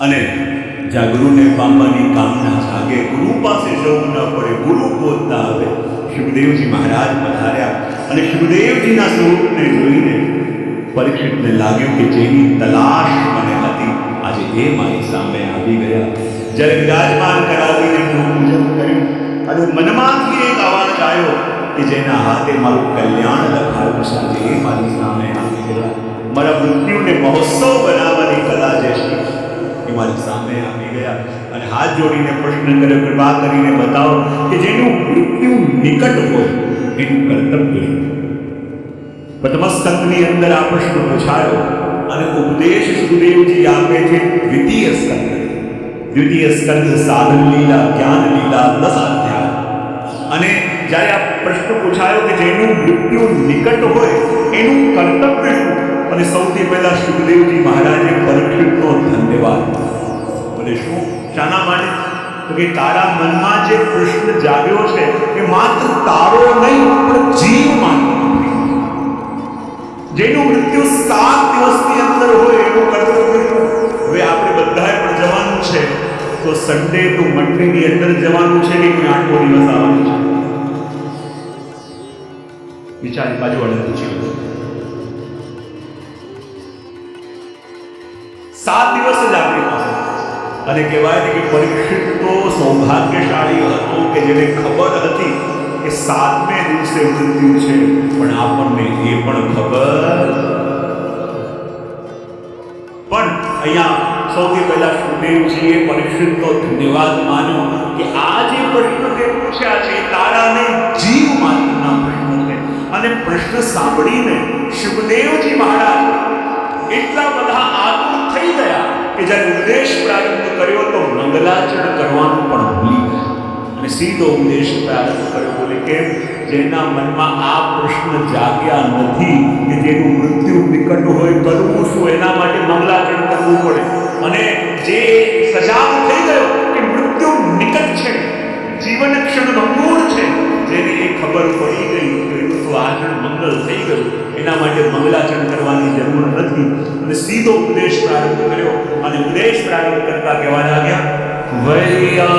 અને જ્યાં ગુરુને પામવાની કામના જાગે, ગુરુ પાસે જવું ન પડે, ગુરુ પોતના આવે, શુકદેવજી મહારાજ પધાર્યા. અને શુકદેવજીના સ્વરૂપને જોઈને પરીક્ષિતને લાગ્યું કે જેની તલાશ મને હતી આજે એ મારી સામે આવી ગયા. જ્યારે વિરાજમાન કરાવીને પૂજન કર્યું અને મનમાંથી એક અવાજ આવ્યો કે જેના હાથે મારું કલ્યાણ લખાયું છે આજે એ મારી સામે આવી ગયા. મારા મૃત્યુને મહોત્સવ બનાવવાની કલા જે છે એ મારી સામે આવી ગયા. અને હાથ જોડીને પ્રશ્ન કર્યો, કૃપા કરીને બતાવો કે જેનું મૃત્યુ નિકટ હોય એનું કર્તવ્ય. પ્રથમ સ્કંદની અંદર આ પ્રશ્ન પૂછાયો અને ઉપદેશ સુખદેવજી આપે છે દ્વિતીય સ્કંદ. દ્વિતીય સ્કંદ સાધન લીલા, જ્ઞાન લીલા, 10 અધ્યાય. અને જ્યારે આ પ્રશ્ન પૂછાયો કે જેનું મૃત્યુ નિકટ હોય એનું કર્તવ્ય શું, અને સૌથી પહેલા સુખદેવજી મહારાજે પરીક્ષિતનો ધન્યવાદ. બોલે શું, શાના માટે? તો કે તારા મનમાં જે પ્રશ્ન જાગ્યો છે એ માત્ર તારો નહીં પણ જીવ માટે. જેનું મૃત્યુ 7 દિવસની અંદર હોય એનું કર્તવ્ય શું? હવે આપણે બધાએ પણ જવાનું છે, તો સન્ડે ટુ મંડે ની અંદર જવાનું છે કે કોઈ 8 દિવસ આવવાનું છે? વિચારી બાજુવાળાને પૂછી લો. 7 દિવસ જ આપણી પાસે. અને કહેવાય કે પરીક્ષિત તો સૌભાગ્યશાળી હતો કે જેને ખબર હતી કે 7મે દિવસે મૃત્યુ છે, પણ આપણને એ પણ ખબર. પણ અહીંયા સૌથી પહેલા સુખદેવજીએ પરીક્ષિતનો ધન્યવાદ માન્યો કે આ જે પ્રશ્ન તે પૂછ્યા છે તારા નહીં જીવ માત્રના પ્રશ્ન છે. અને પ્રશ્ન સાંભળીને સુખદેવજી મહારાજ એટલા બધા આતુર થઈ ગયા કે જ્યારે ઉપદેશ પ્રારંભ કર્યો તો મંગલાચરણ કરવાનું પણ ભૂલી ગયા અને સીધો ઉપદેશ પ્રારંભ કર્યો. બોલે કેમ? જેના મનમાં આ પ્રશ્ન જાગ્યા નથી કે જેનું મૃત્યુ નિકટ હોય કરવું શું, એના માટે મંગલાચરણ કરવું પડે. અને જે સજાગ થઈ ગયો કે મૃત્યુ નિકટ છે, જીવન ક્ષણ ભંગુર છે, જેને એ ખબર પડી ગઈ કે એનું તો આચરણ મંગલ થઈ ગયું, એના માટે મંગલાચરણ કરવાની જરૂર નથી. અને સીધો ઉપદેશ પ્રારંભ કર્યો. અને ઉપદેશ પ્રારંભ કરતા કહેવા લાગ્યા, વૈયાનેશતે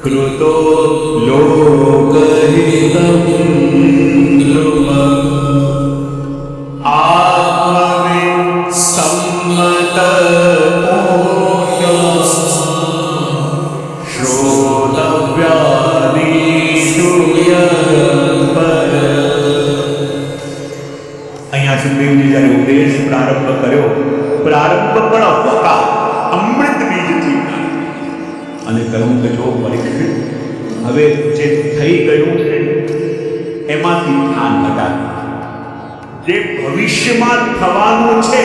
કૃતો લોકહિતં ધ્રુવ આત્મવિસમ્મત સુખદેવજી જ્યારે ઉપદેશ પ્રારંભ કર્યો, પ્રારંભ પણ વકા અમૃત બીજથી અને કહ્યું કે જો પરીક્ષિત, હવે જે થઈ ગયું છે એમાંથી ધ્યાન હટાવ. જે ભવિષ્યમાં થવાનું છે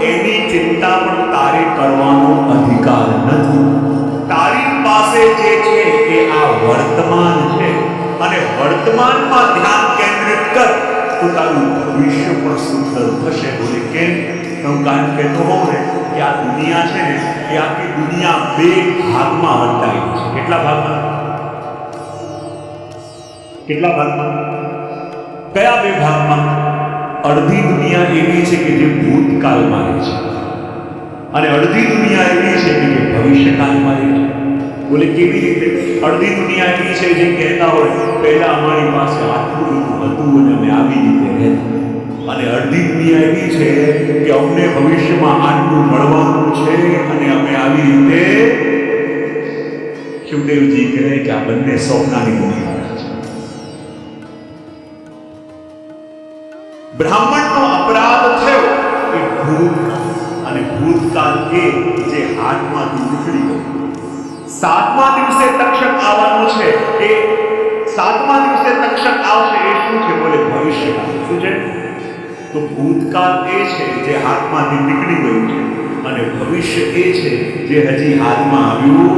એની ચિંતા પણ તારે કરવાનો અધિકાર નથી. તારી પાસે જે છે એ આ વર્તમાન છે અને વર્તમાનમાં ધ્યાન કેન્દ્રિત કર તો તારું ભવિષ્ય પણ સુંદર થશે. બોલે કેમ? હું કારણ કહેતો હોઉં ને કે આ દુનિયા છે ને એ આખી દુનિયા 2 ભાગમાં વંટાયેલી છે. કેટલા ભાગમાં? કેટલા ભાગમાં? કયા 2 ભાગમાં? અડધી દુનિયા એવી છે કે જે ભૂતકાળમાં રહે છે અને અડધી દુનિયા એવી છે કે જે ભવિષ્યકાળમાં રહે છે. બોલે કેવી રીતે? અડધી દુનિયા એવી છે જે કહેતા હોય પહેલા અમારી પાસે આટલું હતું અને અમે આવી રીતે રહેતા. અને અડધી દુનિયા એવી છે કે અમને ભવિષ્યમાં આટલું મળવાનું છે અને અમે આવી રીતે. સુખદેવજી કહે કે આ બંને સ્વપ્નાની દુનિયા છે. બ્રાહ્મણનો અપરાધ થયો એ ભૂતકાળ, અને ભૂતકાળ એ જે હાથમાંથી નીકળી ગયો. 7મા દિવસે તક્ષક આવવાનું છે, એ 7મા દિવસે તક્ષક આવશે એ શું છે? બોલે ભવિષ્યકાળ. શું છે? તો ભૂતકાળ એ છે જે હાથમાંથી નીકળી ગયું છે અને ભવિષ્ય એ છે જે હજી હાથમાં આવ્યું.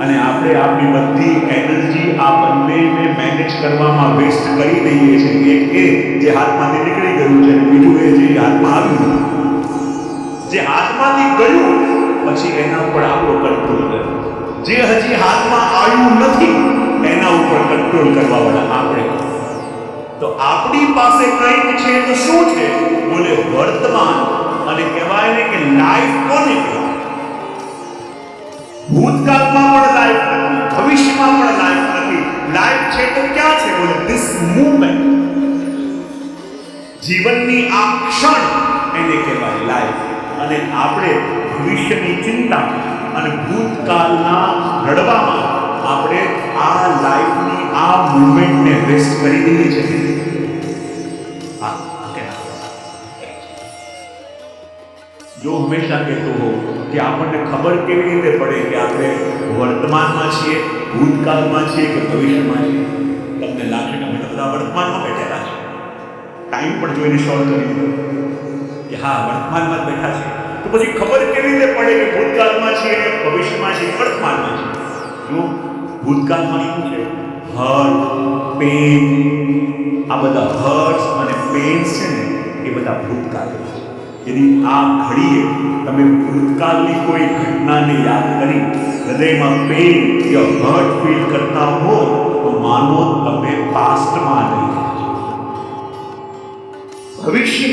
અને આપણે આપણી બધી એનર્જી આ બંનેને મેનેજ કરવામાં વેસ્ટ કરી દઈએ છીએ. એક એ જે હાથમાંથી નીકળી ગયું છે, બીજું એ જે હાથમાં આવ્યું. જે હાથમાંથી ગયું પછી એના ઉપર આપણો કંટ્રોલ કર્યો. જે હજી હાથમાં આવ્યું નથી એના ઉપર કંટ્રોલ કરવા વાળા આપણે. તો આપણી પાસે કંઈક છે તો શું છે? બોલે વર્તમાન. અને કહેવાય ને કે લાઈફ કોને કહેવાય? ભૂતકાળમાં પણ લાઈફ નથી, ભવિષ્યમાં પણ લાઈફ નથી. લાઈફ છે તો ક્યાં છે? બોલે ધીસ મૂવમેન્ટ. જીવનની આ ક્ષણ એને કહેવાય લાઈફ. અને આપણે ભવિષ્યની ચિંતા અને ભૂતકાળના રડવામાં આપણે આ લાઈફની આ મૂવમેન્ટને વેસ્ટ કરી દઈએ છીએ. જો હંમેશા કહેતો હો કે આપણને ખબર કેવી રીતે પડે કે આપણે વર્તમાનમાં છીએ, ભૂતકાળમાં છીએ કે ભવિષ્યમાં છીએ? તમને લાગશે કે અમે તો બધા વર્તમાનમાં બેઠેલા છે. ટાઈમ પણ જોઈને શોર્ટ કરી દીધો કે હા વર્તમાનમાં જ બેઠા છે. તો પછી ખબર કેવી રીતે પડે કે ભૂતકાળમાં છીએ કે ભવિષ્યમાં છીએ, વર્તમાનમાં છીએ? જો ભૂતકાળમાં શું છે? હર્ટ, પેન, આ બધા હર્ટ્સ અને પેન્સ છે ને એ બધા ભૂતકાળ છે. यदि આ ઘડીએ તમે ભૂતકાળની કોઈ ઘટનાને યાદ કરી હૃદયમાં પેન કે હર્ટ ફીલ કરતા હો તો માનો તમે પાસ્ટમાં રહી ગયા છો. ભવિષ્ય,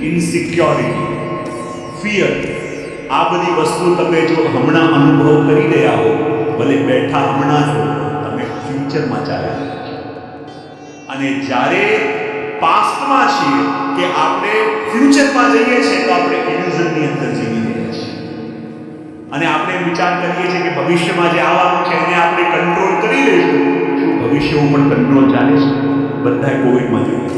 ઇનસિક્યોરિટી, ફિયર, આ બધી વસ્તુ તમે જો હમણાં અનુભવ કરી રહ્યા હો, ભલે બેઠા હમણાં છો, તમે ફ્યુચરમાં ચાલ્યા છો. અને જ્યારે પાસ્ટમાં છીએ કે આપણે ફ્યુચરમાં જઈએ છીએ તો આપણે ઇલ્યુઝનની અંદર જીવી રહ્યા છીએ. અને આપણે વિચાર કરીએ છીએ કે ભવિષ્યમાં જે આવવાનું છે એને આપણે કંટ્રોલ કરી લઈશું. શું ભવિષ્ય ઉપર કંટ્રોલ ચાલે છે? બધાએ કોવિડમાં જોયું.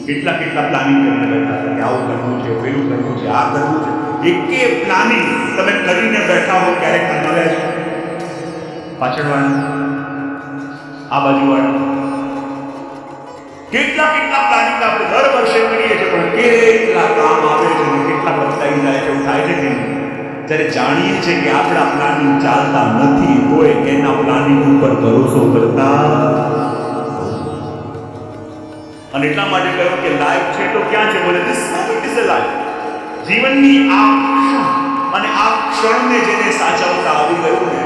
કેટલા પ્લાનિંગ કરીને બેઠા હતા કે આવું કરવું છે, પેલું કરવું છે, આ કરવું છે. એકે પ્લાનિંગ તમે કરીને બેઠા હો ક્યારેક મળ્યા છે? પાછળવાળા, આ બાજુવાળા, કેટલા પ્લાનિંગ આપણે દર વર્ષે કરીએ છીએ, પણ કેટલા કામ આવે છે અને કેટલા બદલાઈ જાય છે, એવું થાય છે કે જ્યારે જાણીએ છીએ કે આપણા પ્લાનિંગ ચાલતા નથી તોય એના પ્લાનિંગ ઉપર ભરોસો કરતા. અને એટલા માટે કહ્યું કે લાઈફ છે તો ક્યાં છે? બોલે this moment is a life. જીવનની આ ક્ષણ, અને આ ક્ષણને જેને સાચવતા આવી ગયું ને,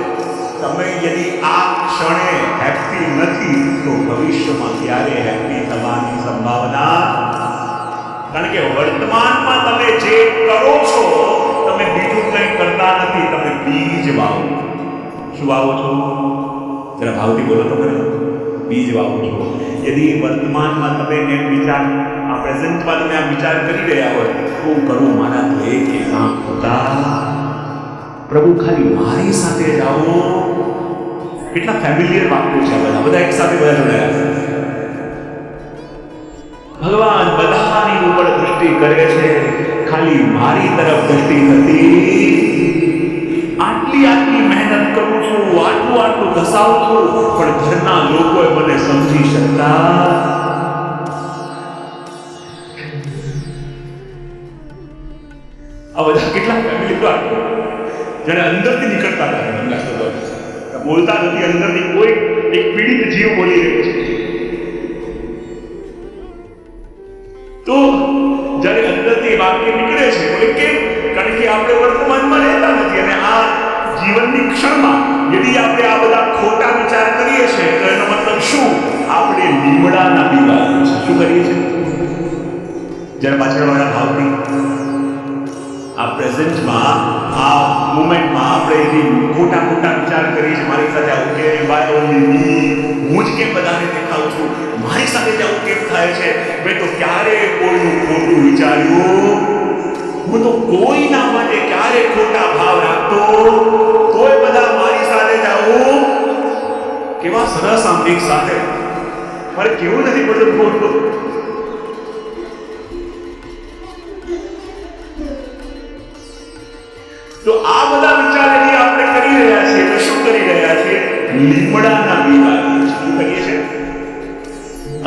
તમે યદિ આ ક્ષણે હેપી નથી તો ભવિષ્યમાં ક્યારે હેપી થવાની સંભાવના? કારણ કે વર્તમાનમાં તમે જે કરો છો તમે બીજું કંઈ કરતા નથી, તમે બીજ વાવો. શું વાવો છો? જરા ભાવથી બોલો તો ખરા. બીજ વાવો છો. યદિ વર્તમાનમાં તમે એમ વિચાર, આ પ્રેઝન્ટમાં તમે આ વિચાર કરી રહ્યા હોય, શું કરું, મારા તો એક કામ હતા, પ્રભુ ખાલી મારી સાથે જાઓ. કેટલા ફેમિલિયર વાક્યો છે બધા એક સાથે બધા જોડાયા. ભગવાન બધાની ઉપર દૃષ્ટિ કરે છે, ખાલી મારી તરફ દૃષ્ટિ નથી. આટલી મહેનત કરું છું, આટલું ઘસાવું છું, પણ ઘરના લોકોએ મને સમજી શકતા. આ બધા કેટલા ફેમિલી વાક્યો જેને અંદરથી નીકળતા હતા, બોલતા નથી, અંદરથી કોઈ એક પીડિત જીવ બોલી રહ્યો છે. તો જ્યારે અંદરથી વાક્ય નીકળે છે બોલે કેમ? કારણ કે આપણે વર્તમાનમાં રહેતા નથી. અને આ જીવનની ક્ષણમાં યદિ આપણે આ બધા ખોટા વિચાર કરીએ છીએ તો એનો મતલબ શું? આપણે લીમડાના બીવા છે. શું કરીએ છીએ? જ્યારે પાછળવાળા ભાવથી આ પ્રેઝન્ટમાં, આ મોમેન્ટમાં આપણે ખોટા વિચાર કરીએ છીએ. મારી સાથે આવું કેમ? વાય ઓનલી મી? હું જ કેમ બધાને દેખાઉં છું? મારી સાથે જ આવું કેમ થાય છે? મેં તો ક્યારે કોઈનું ખોટું વિચાર્યું? હું તો કોઈના માટે ક્યારે ખોટા ભાવ રાખતો, તોય બધા મારી સાથે જ આવું. કેવા સરસ આમ એક સાથે, મારે કેવું નથી પડતું ખોટું. તો આ બધા વિચાર yadi આપણે કરી રહ્યા છીએ તો શું કરી રહ્યા છીએ? લીમડાના બી વાવીએ છીએ. શું કરીએ છીએ?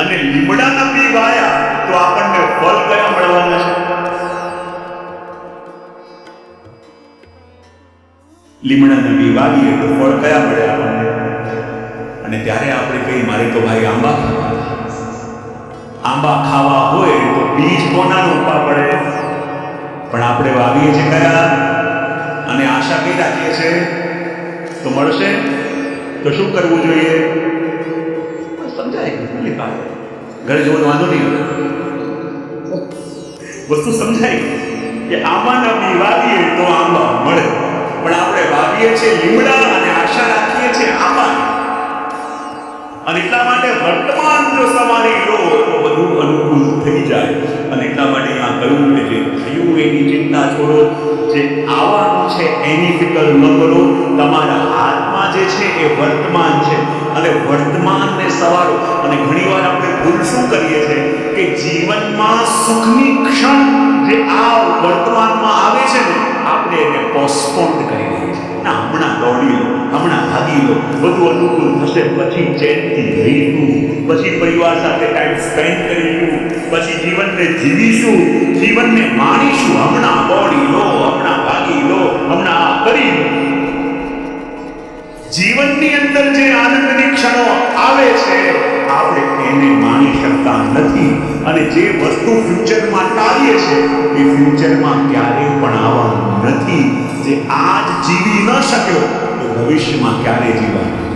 અને લીમડાના બી વાયા તો આપણને ફળ કયા મળવાના છે? લીમડાના બી વાવીએ તો ફળ કયા મળે આપણને? અને ત્યારે આપણે કહીએ મારે તો ભાઈ આંબા ખાવા હોય તો બીજ કોના રોપવા પડે? પણ આપણે વાવીએ છીએ કયા? અને આશા કઈ રાખીએ છીએ તો મળશે. તો શું કરવું જોઈએ? સમજાય ગયું. ઘરે જવો તો વાંધો નહીં આવે. વસ્તુ સમજાય કે આંબાના બી વાવીએ તો આંબા મળે, પણ આપણે વાવીએ છીએ લીમડા અને આશા રાખીએ છીએ આંબા. અને એટલા માટે વર્તમાન જો સમારી લો તો બધું અનુકૂળ થઈ જાય. અને એટલા માટે આ કહ્યું કે જે થયું એની ચિંતા છોડો, જે આવવાનું છે એની ફિકર ન કરો. તમારા હાથમાં જે છે એ વર્તમાન છે અને વર્તમાનને સવારો. અને ઘણીવાર આપણે ભૂલ શું કરીએ છીએ કે જીવનમાં સુખની ક્ષણ જે આ વર્તમાનમાં આવે છે ને આપણે એને પોસ્ટપોન કરી દઈએ છીએ. ના, હમણાં દોડી લો, હમણાં ભાગી લો, બધું અનુકૂળ થશે, પછી ચેનથી રહીશું, પછી પરિવાર સાથે ટાઈમ સ્પેન્ડ કરીશું, પછી જીવનને જીવીશું, જીવનને માણીશું. હમણાં દોડી લો, હમણાં ભાગી લો, હમણાં આ કરી લો. જીવનની અંદર જે આનંદની ક્ષણો આવે છે આપણે એને માણી શકતા નથી. અને જે વસ્તુ ફ્યુચરમાં ટાળીએ છીએ એ ફ્યુચરમાં ક્યારેય પણ આવવાનું નથી. જે આજ જીવી ન શક્યો એ ભવિષ્યમાં ક્યારે જીવવાનું.